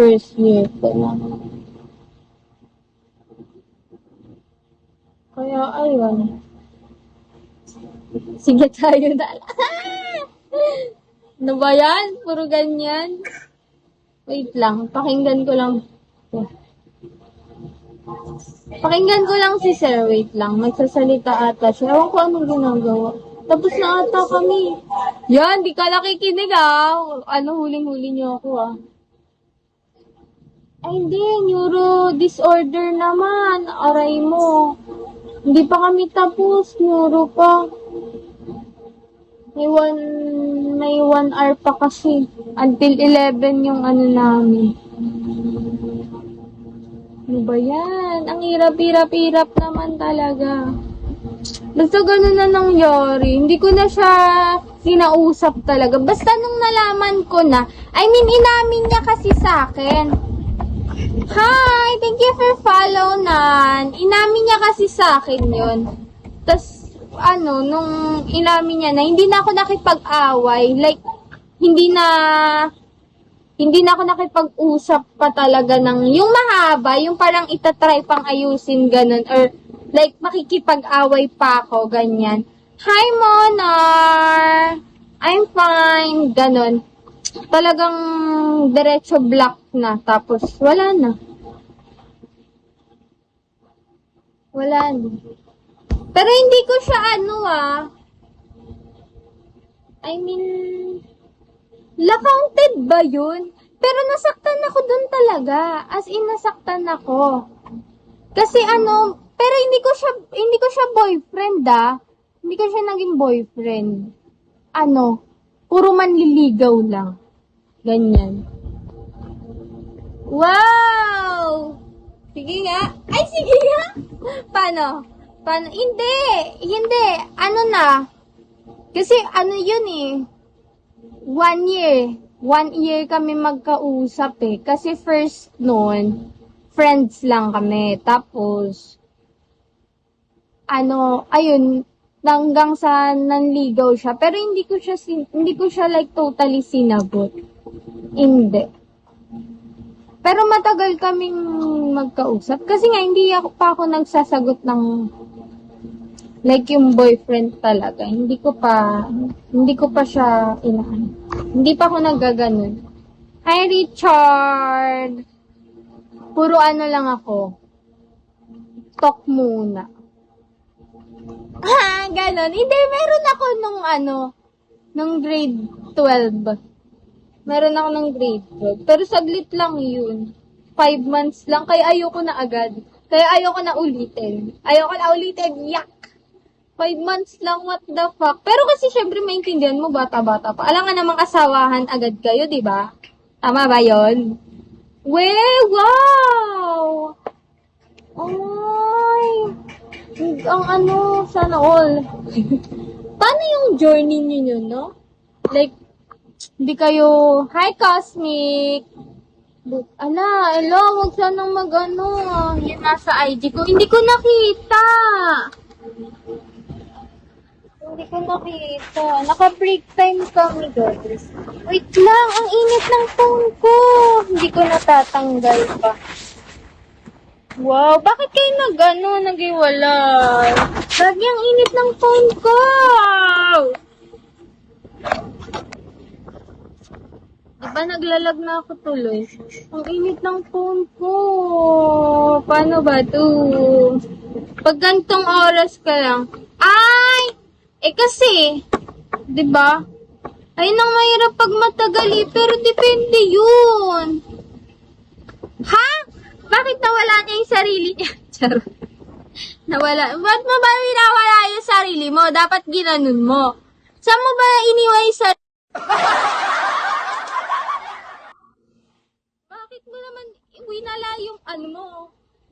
First year ko lang. Kaya, ayun. Sige tayo na. Ano ba yan? Puro ganyan. Wait lang. Pakinggan ko lang. Pakinggan ko lang si Sir. Wait lang. Magsasalita ata siya. Ewan ko anong ginagawa. Tapos na ata kami. Yan, di ka nakikinig huling-huli niyo ako Ay, hindi. Neuro disorder naman. Aray mo. Hindi pa kami tapos. Neuro pa. May 1 hour pa kasi. Until 11 yung namin. Ano ba yan? Ang hirap naman talaga. Basta ganun na nangyari. Hindi ko na siya kinausap talaga. Basta nung nalaman ko na, inamin niya kasi sa akin. Hi! Thank you for follow, Nan. Inamin niya kasi sa akin yun. Tapos, nung inamin niya na, hindi na ako nakipag-away. Like, hindi na ako nakipag-usap pa talaga ng, yung mahaba, yung parang itatry pang ayusin, ganun. Or, like, makikipag-away pa ako, ganyan. Hi, Monar! I'm fine, ganun. Talagang diretso block na. Tapos, wala na. Wala na. Pero hindi ko siya counted ba yun? Pero nasaktan ako dun talaga. As in, nasaktan ako. Kasi pero hindi ko siya boyfriend Hindi ko siya naging boyfriend. Puro manliligaw lang. Ganyan. Wow! Sige nga. Ay, sige nga! Paano? Hindi. Kasi yun 1 year. 1 year kami magkausap Kasi first noon, friends lang kami. Tapos, ayun, hanggang sa nanligaw siya. Pero hindi ko siya like totally sinagot. Hindi. Pero matagal kaming magkausap. Kasi nga, hindi pa ako nagsasagot ng like yung boyfriend talaga. Hindi ko pa siya Hindi pa ako naggaganon. Hi, Richard! Puro lang ako. Talk muna. Ganon. Hindi, meron ako nung grade 12. Meron ako ng grade 12. Pero saglit lang yun. 5 months lang. Kaya ayoko na agad. Kaya ayoko na ulitin. Yak! 5 months lang, what the fuck. Pero kasi syempre maintindihan mo, bata-bata pa. Alam nga namang asawahan agad kayo, di ba? Tama ba yun? Wow! Ay! Ang sana all. Paano yung journey niyo yun, no? Like, hindi kayo, hi Cosmic! Hello, huwag sanang yan nasa IG ko. Hindi ko nakita! Naka-break time kami, guys. Wait lang, ang init ng phone ko. Hindi ko natatanggal pa. Wow, bakit kayo nag-iwalay? Lagi ang init ng phone ko. Diba naglalag na ako tuloy? Ang init ng phone ko. Paano ba to? Pag gantong oras ka lang. Ay! Kasi, diba? Ayun ang mahirap pag matagal pero depende yun. Ha? Bakit nawala niya yung sarili niya? Charot. Nawala. Ba't mo ba nawala yung sarili mo? Dapat ginanon mo. Saan mo ba iniwan yung sarili? Bakit mo naman winala yung mo?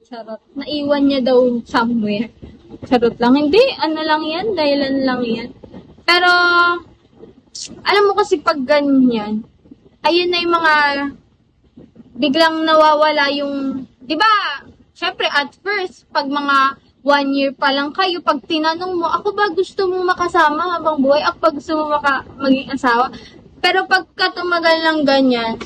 Charot. Naiwan niya daw somewhere. Charot lang. Hindi. Lang yan. Dahilan lang yan. Pero, alam mo kasi pag ganyan, ayun na yung mga biglang nawawala yung, di ba? Syempre, at first, pag mga 1 year pa lang kayo, pag tinanong mo, ako ba gusto mo makasama habang buhay? Ako ba gusto mo maging asawa? Pero pagka tumagal ng ganyan,